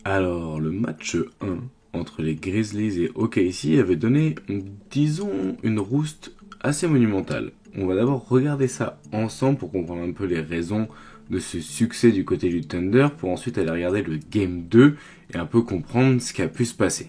Alors, le match 1 entre les Grizzlies et OKC avait donné, disons, une rouste assez monumentale. On va d'abord regarder ça ensemble pour comprendre un peu les raisons de ce succès du côté du Thunder, pour ensuite aller regarder le Game 2 et un peu comprendre ce qui a pu se passer.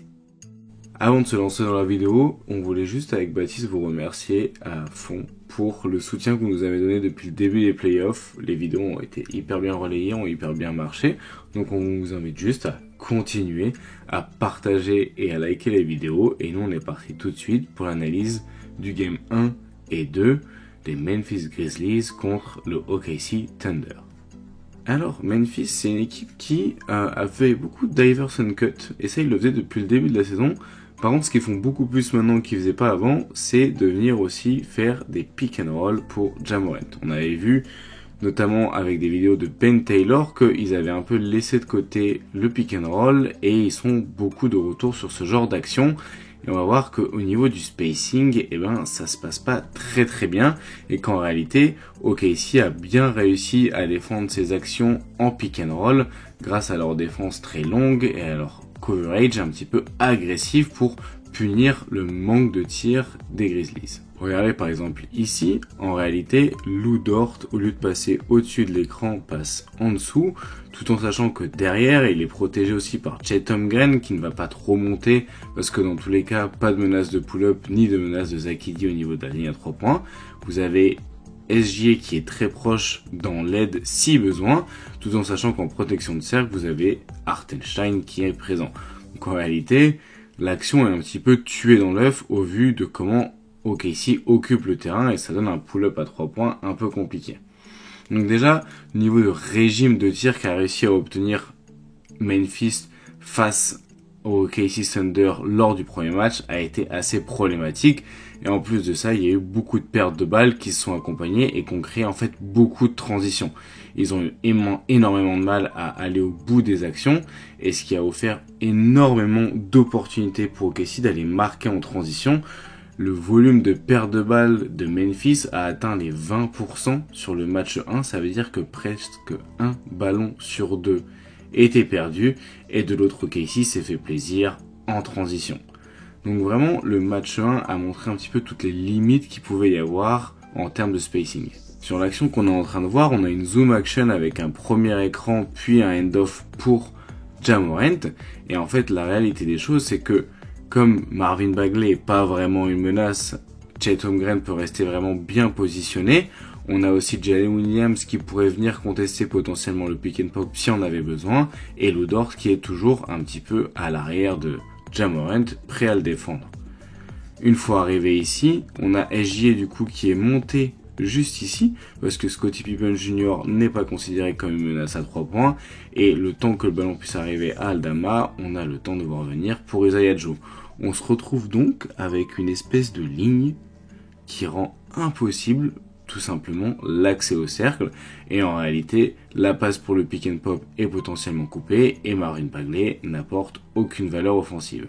Avant de se lancer dans la vidéo, on voulait juste avec Baptiste vous remercier à fond pour le soutien que vous nous avez donné depuis le début des playoffs. Les vidéos ont été hyper bien relayées, ont hyper bien marché. Donc on vous invite juste à continuer à partager et à liker les vidéos. Et nous on est parti tout de suite pour l'analyse du Game 1 et 2 des Memphis Grizzlies contre le OKC Thunder. Alors, Memphis, c'est une équipe qui a fait beaucoup de divers and cut, et ça, ils le faisaient depuis le début de la saison. Par contre, ce qu'ils font beaucoup plus maintenant qu'ils faisaient pas avant, c'est de venir aussi faire des pick and roll pour Ja Morant. On avait vu, notamment avec des vidéos de Ben Taylor, qu'ils avaient un peu laissé de côté le pick and roll, et ils sont beaucoup de retour sur ce genre d'action. Et on va voir qu'au niveau du spacing, ça se passe pas très bien, et qu'en réalité, OKC a bien réussi à défendre ses actions en pick and roll, grâce à leur défense très longue et à leur coverage un petit peu agressif pour punir le manque de tir des Grizzlies. Regardez par exemple ici, en réalité, Lou Dort, au lieu de passer au-dessus de l'écran, passe en dessous, tout en sachant que derrière, il est protégé aussi par Chet Holmgren, qui ne va pas trop monter, parce que dans tous les cas, pas de menace de pull-up, ni de menace de Zach Edey au niveau de la ligne à 3 points. Vous avez SGA qui est très proche dans l'aide si besoin, tout en sachant qu'en protection de cercle, vous avez Hartenstein qui est présent. Donc en réalité, l'action est un petit peu tuée dans l'œuf au vu de comment OKC occupe le terrain, et ça donne un pull-up à 3 points un peu compliqué. Donc déjà, au niveau du régime de tir qu'a réussi à obtenir Memphis face au OKC Thunder lors du premier match a été assez problématique. Et en plus de ça, il y a eu beaucoup de pertes de balles qui se sont accompagnées et qui ont créé en fait beaucoup de transitions. Ils ont eu énormément de mal à aller au bout des actions, et ce qui a offert énormément d'opportunités pour OKC d'aller marquer en transition. Le volume de perte de balles de Memphis a atteint les 20% sur le match 1, ça veut dire que presque un ballon sur deux était perdu, et de l'autre OKC s'est fait plaisir en transition. Donc vraiment, le match 1 a montré un petit peu toutes les limites qu'il pouvait y avoir en termes de spacing. Sur l'action qu'on est en train de voir, on a une zoom action avec un premier écran puis un end-off pour Ja Morant, et en fait la réalité des choses c'est que comme Marvin Bagley n'est pas vraiment une menace, Chet Holmgren peut rester vraiment bien positionné. On a aussi Jalen Williams qui pourrait venir contester potentiellement le pick and pop si on avait besoin, et Lou Dort qui est toujours un petit peu à l'arrière de Ja Morant, prêt à le défendre. Une fois arrivé ici, on a SGA du coup qui est monté juste ici, parce que Scottie Pippen Jr. n'est pas considéré comme une menace à 3 points, et le temps que le ballon puisse arriver à Aldama, on a le temps de voir venir pour Isaiah Joe. On se retrouve donc avec une espèce de ligne qui rend impossible tout simplement l'accès au cercle, et en réalité la passe pour le pick and pop est potentiellement coupée et Marvin Bagley n'apporte aucune valeur offensive.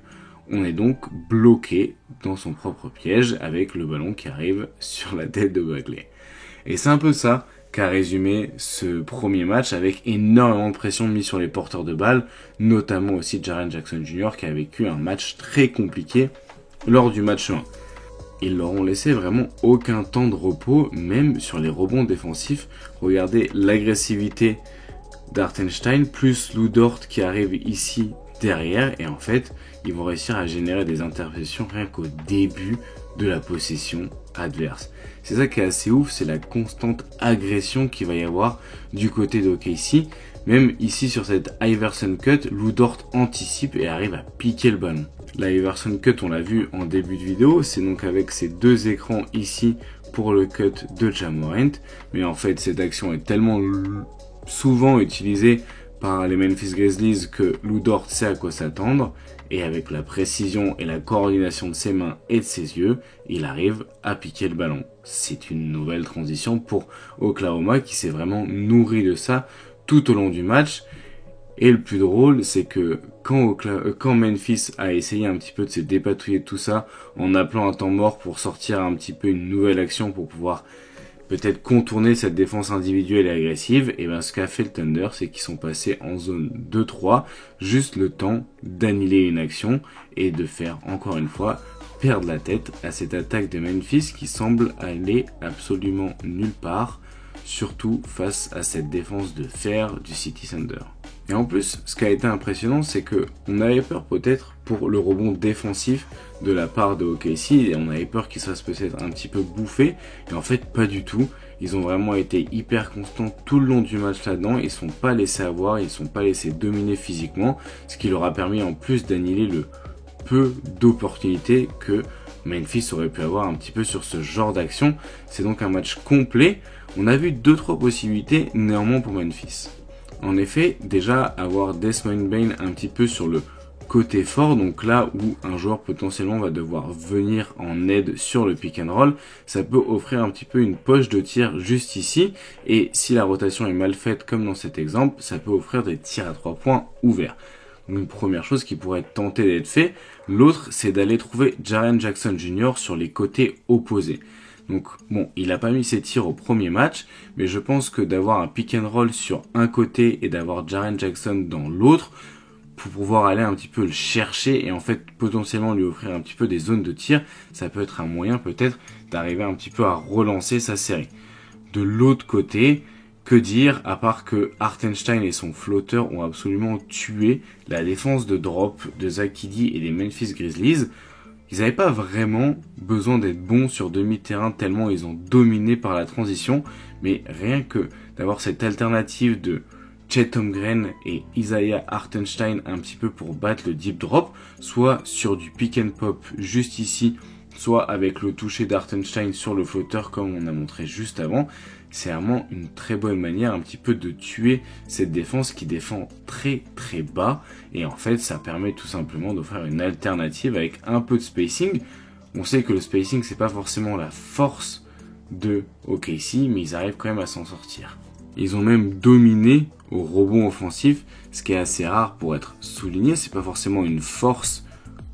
On est donc bloqué dans son propre piège avec le ballon qui arrive sur la tête de Bagley. Et c'est un peu ça qu'a résumé ce premier match, avec énormément de pression mise sur les porteurs de balles, notamment aussi Jaren Jackson Jr. qui a vécu un match très compliqué lors du match 1. Ils leur ont laissé vraiment aucun temps de repos, même sur les rebonds défensifs. Regardez l'agressivité d'Hartenstein, plus Lou Dort qui arrive ici derrière, et en fait, ils vont réussir à générer des interceptions rien qu'au début de la possession adverse. C'est ça qui est assez ouf, c'est la constante agression qu'il va y avoir du côté d'OKC. Même ici sur cette Iverson Cut, Lou Dort anticipe et arrive à piquer le ballon. La Iverson Cut, on l'a vu en début de vidéo, c'est donc avec ces deux écrans ici pour le cut de Ja Morant. Mais en fait, cette action est tellement souvent utilisée par les Memphis Grizzlies que Lou Dort sait à quoi s'attendre, et avec la précision et la coordination de ses mains et de ses yeux, il arrive à piquer le ballon. C'est une nouvelle transition pour Oklahoma qui s'est vraiment nourri de ça tout au long du match. Et le plus drôle, c'est que quand Memphis a essayé un petit peu de se dépatouiller de tout ça, en appelant un temps mort pour sortir un petit peu une nouvelle action pour pouvoir peut-être contourner cette défense individuelle et agressive. Et ben ce qu'a fait le Thunder, c'est qu'ils sont passés en zone 2-3, juste le temps d'annihiler une action et de faire encore une fois perdre la tête à cette attaque de Memphis qui semble aller absolument nulle part, surtout face à cette défense de fer du City Thunder. Et en plus, ce qui a été impressionnant, c'est que on avait peur peut-être pour le rebond défensif de la part de OKC, et on avait peur qu'il se fasse peut-être un petit peu bouffer, et en fait pas du tout. Ils ont vraiment été hyper constants tout le long du match là-dedans, ils ne sont pas laissés avoir, ils ne sont pas laissés dominer physiquement, ce qui leur a permis en plus d'annihiler le peu d'opportunités que Memphis aurait pu avoir un petit peu sur ce genre d'action. C'est donc un match complet. On a vu 2-3 possibilités néanmoins pour Memphis. En effet, déjà avoir Desmond Bane un petit peu sur le côté fort, donc là où un joueur potentiellement va devoir venir en aide sur le pick and roll, ça peut offrir un petit peu une poche de tir juste ici, et si la rotation est mal faite comme dans cet exemple, ça peut offrir des tirs à 3 points ouverts. Donc une première chose qui pourrait tenter d'être fait, l'autre c'est d'aller trouver Jaren Jackson Jr. sur les côtés opposés. Donc bon, il n'a pas mis ses tirs au premier match, mais je pense que d'avoir un pick and roll sur un côté et d'avoir Jaren Jackson dans l'autre, pour pouvoir aller un petit peu le chercher et en fait potentiellement lui offrir un petit peu des zones de tir, ça peut être un moyen peut-être d'arriver un petit peu à relancer sa série. De l'autre côté, que dire à part que Hartenstein et son flotteur ont absolument tué la défense de drop de Zach Edey et des Memphis Grizzlies. Ils n'avaient pas vraiment besoin d'être bons sur demi-terrain tellement ils ont dominé par la transition, mais rien que d'avoir cette alternative de Chet Holmgren et Isaiah Hartenstein un petit peu pour battre le deep drop, soit sur du pick and pop juste ici, soit avec le toucher d'Hartenstein sur le flotteur comme on a montré juste avant, c'est vraiment une très bonne manière un petit peu de tuer cette défense qui défend très très bas, et en fait ça permet tout simplement d'offrir une alternative avec un peu de spacing. On sait que le spacing c'est pas forcément la force de OKC, mais ils arrivent quand même à s'en sortir. Ils ont même dominé au rebond offensif, ce qui est assez rare pour être souligné. C'est pas forcément une force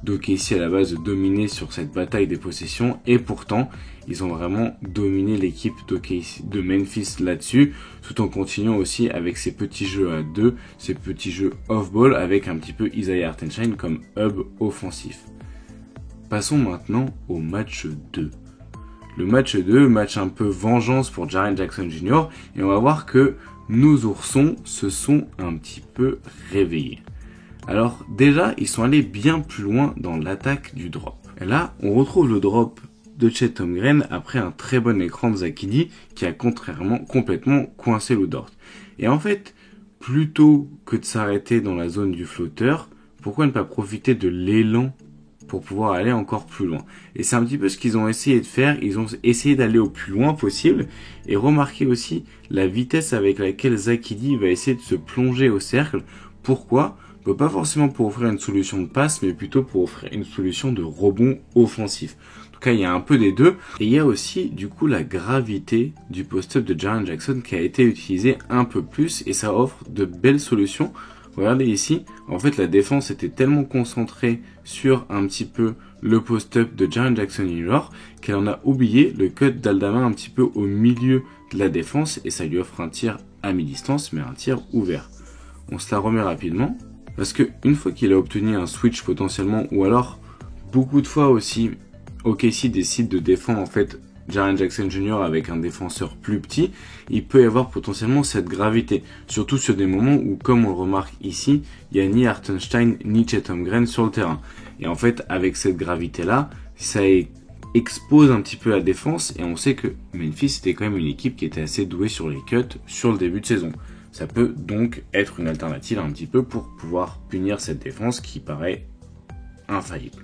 d'OKC à la base de dominer sur cette bataille des possessions, et pourtant ils ont vraiment dominé l'équipe de Memphis là-dessus, tout en continuant aussi avec ces petits jeux à deux, ces petits jeux off-ball avec un petit peu Isaiah Hartenstein comme hub offensif. Passons maintenant au match 2. Le match 2, match un peu vengeance pour Jaren Jackson Jr. Et on va voir que nos oursons se sont un petit peu réveillés. Alors déjà, ils sont allés bien plus loin dans l'attaque du drop. Et là, on retrouve le drop de Chet Holmgren après un très bon écran de Zach Edey qui a complètement coincé Lou Dort. Et en fait, plutôt que de s'arrêter dans la zone du flotteur, pourquoi ne pas profiter de l'élan pour pouvoir aller encore plus loin? Et c'est un petit peu ce qu'ils ont essayé de faire. Ils ont essayé d'aller au plus loin possible et remarquer aussi la vitesse avec laquelle Zach Edey va essayer de se plonger au cercle. Pourquoi ? Pas forcément pour offrir une solution de passe, mais plutôt pour offrir une solution de rebond offensif. En tout cas, il y a un peu des deux. Et il y a aussi, du coup, la gravité du post-up de Jaren Jackson qui a été utilisée un peu plus, et ça offre de belles solutions. Regardez ici, en fait, la défense était tellement concentrée sur un petit peu le post-up de Jaren Jackson Jr. qu'elle en a oublié le cut d'Aldama un petit peu au milieu de la défense, et ça lui offre un tir à mi-distance, mais un tir ouvert. On se la remet rapidement. Parce que une fois qu'il a obtenu un switch potentiellement, ou alors beaucoup de fois aussi, OKC décide de défendre en fait Jaren Jackson Jr. avec un défenseur plus petit, il peut y avoir potentiellement cette gravité. Surtout sur des moments où, comme on le remarque ici, il n'y a ni Hartenstein ni Chet Holmgren sur le terrain. Et en fait, avec cette gravité-là, ça expose un petit peu la défense, et on sait que Memphis était quand même une équipe qui était assez douée sur les cuts sur le début de saison. Ça peut donc être une alternative un petit peu pour pouvoir punir cette défense qui paraît infaillible.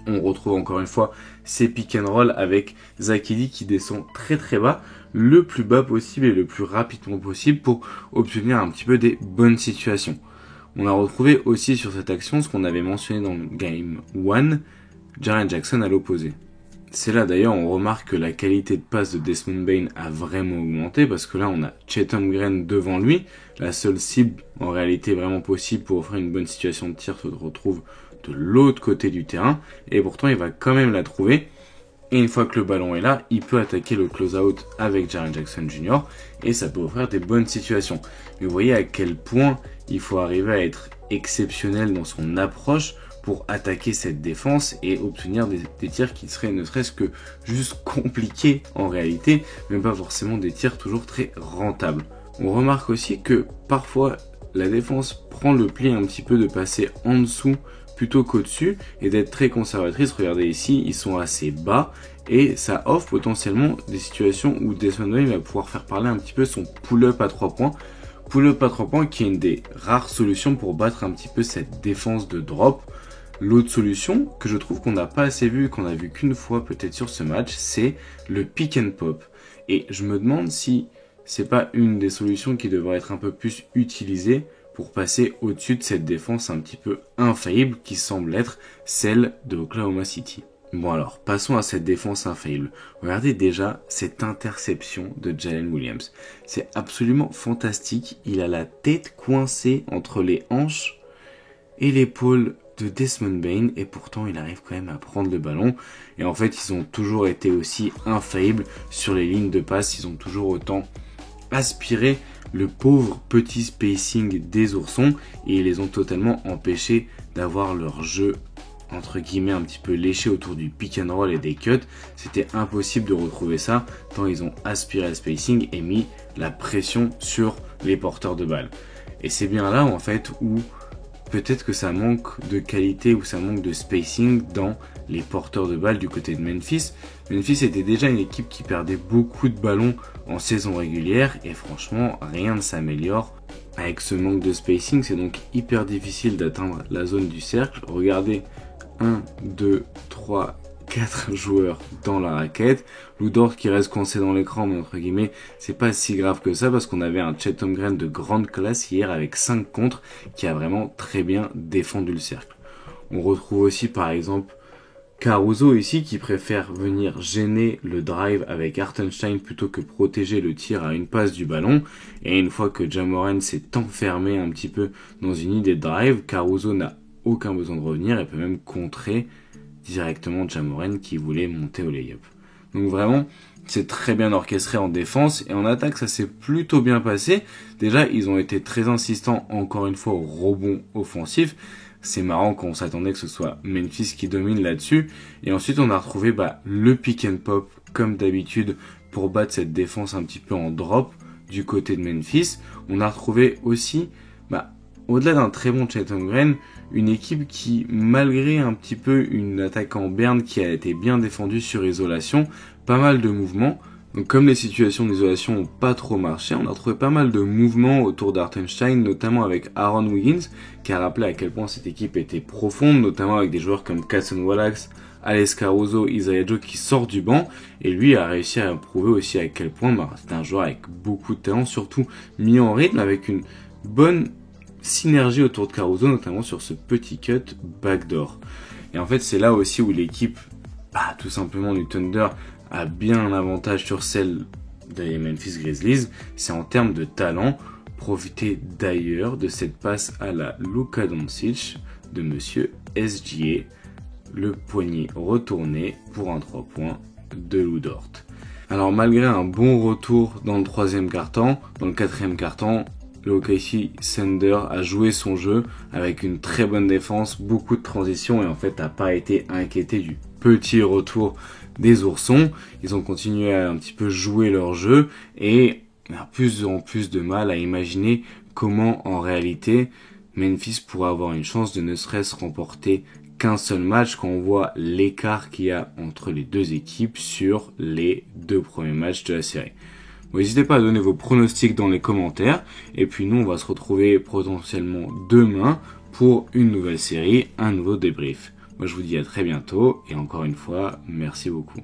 On retrouve encore une fois ces pick and roll avec Zach Edey qui descend très très bas, le plus bas possible et le plus rapidement possible pour obtenir un petit peu des bonnes situations. On a retrouvé aussi sur cette action ce qu'on avait mentionné dans le Game 1, Jaren Jackson à l'opposé. C'est là d'ailleurs on remarque que la qualité de passe de Desmond Bane a vraiment augmenté, parce que là on a Chet Holmgren devant lui, la seule cible en réalité vraiment possible pour offrir une bonne situation de tir se retrouve de l'autre côté du terrain, et pourtant il va quand même la trouver. Et une fois que le ballon est là, il peut attaquer le close-out avec Jaren Jackson Jr. et ça peut offrir des bonnes situations. Mais vous voyez à quel point il faut arriver à être exceptionnel dans son approche pour attaquer cette défense et obtenir des tirs qui seraient ne serait-ce que juste compliqués en réalité, même pas forcément des tirs toujours très rentables. On remarque aussi que parfois la défense prend le pli un petit peu de passer en dessous plutôt qu'au-dessus et d'être très conservatrice. Regardez ici, ils sont assez bas et ça offre potentiellement des situations où Desmond Bane va pouvoir faire parler un petit peu son pull-up à 3 points. Pull-up à 3 points qui est une des rares solutions pour battre un petit peu cette défense de drop. L'autre solution que je trouve qu'on n'a pas assez vu, qu'on a vu qu'une fois peut-être sur ce match, c'est le pick and pop. Et je me demande si c'est pas une des solutions qui devrait être un peu plus utilisée pour passer au-dessus de cette défense un petit peu infaillible qui semble être celle de Oklahoma City. Bon alors, passons à cette défense infaillible. Regardez déjà cette interception de Jalen Williams. C'est absolument fantastique. Il a la tête coincée entre les hanches et l'épaule de Desmond Bane et pourtant il arrive quand même à prendre le ballon. Et en fait, ils ont toujours été aussi infaillibles sur les lignes de passe. Ils ont toujours autant aspiré le pauvre petit spacing des oursons et ils les ont totalement empêchés d'avoir leur jeu entre guillemets un petit peu léché autour du pick and roll et des cuts. C'était impossible de retrouver ça tant ils ont aspiré le spacing et mis la pression sur les porteurs de balles. Et c'est bien là en fait où peut-être que ça manque de qualité ou ça manque de spacing dans les porteurs de balles du côté de Memphis. Memphis était déjà une équipe qui perdait beaucoup de ballons en saison régulière et franchement rien ne s'améliore avec ce manque de spacing. C'est donc hyper difficile d'atteindre la zone du cercle. Regardez 1, 2, 3, 4 joueurs dans la raquette. Lou Dort qui reste coincé dans l'écran, mais entre guillemets, c'est pas si grave que ça parce qu'on avait un Chet Holmgren de grande classe hier avec 5 contres qui a vraiment très bien défendu le cercle. On retrouve aussi par exemple Caruso ici qui préfère venir gêner le drive avec Hartenstein plutôt que protéger le tir à une passe du ballon. Et une fois que Ja Morant s'est enfermé un petit peu dans une idée de drive, Caruso n'a aucun besoin de revenir et peut même contrer directement Ja Morant qui voulait monter au lay-up. Donc vraiment, c'est très bien orchestré en défense et en attaque, ça s'est plutôt bien passé. Déjà, ils ont été très insistants encore une fois au rebond offensif. C'est marrant quand on s'attendait que ce soit Memphis qui domine là-dessus. Et ensuite, on a retrouvé le pick and pop comme d'habitude pour battre cette défense un petit peu en drop du côté de Memphis. On a retrouvé aussi, au-delà d'un très bon Chet Holmgren, une équipe qui, malgré un petit peu une attaque en berne qui a été bien défendue sur isolation, pas mal de mouvements. Donc comme les situations d'isolation n'ont pas trop marché, on a trouvé pas mal de mouvements autour d'Hartenstein, notamment avec Aaron Wiggins, qui a rappelé à quel point cette équipe était profonde, notamment avec des joueurs comme Cason Wallace, Alex Caruso, Isaiah Joe qui sort du banc, et lui a réussi à prouver aussi à quel point c'est un joueur avec beaucoup de talent, surtout mis en rythme, avec une bonne synergie autour de Caruso, notamment sur ce petit cut backdoor. Et en fait, c'est là aussi où l'équipe, tout simplement du Thunder, a bien un avantage sur celle des Memphis Grizzlies, c'est en termes de talent. Profiter d'ailleurs de cette passe à la Luka Doncic de monsieur SGA, le poignet retourné pour un 3 points de Lou Dort. Alors malgré un bon retour dans le troisième quart-temps, dans le quatrième quart-temps, le OKC Thunder a joué son jeu avec une très bonne défense, beaucoup de transitions et en fait n'a pas été inquiété du petit retour des oursons. Ils ont continué à un petit peu jouer leur jeu et plus en plus de mal à imaginer comment en réalité Memphis pourrait avoir une chance de ne serait-ce remporter qu'un seul match quand on voit l'écart qu'il y a entre les deux équipes sur les 2 premiers matchs de la série. Bon, n'hésitez pas à donner vos pronostics dans les commentaires et puis nous on va se retrouver potentiellement demain pour une nouvelle série, un nouveau débrief. Moi je vous dis à très bientôt et encore une fois merci beaucoup.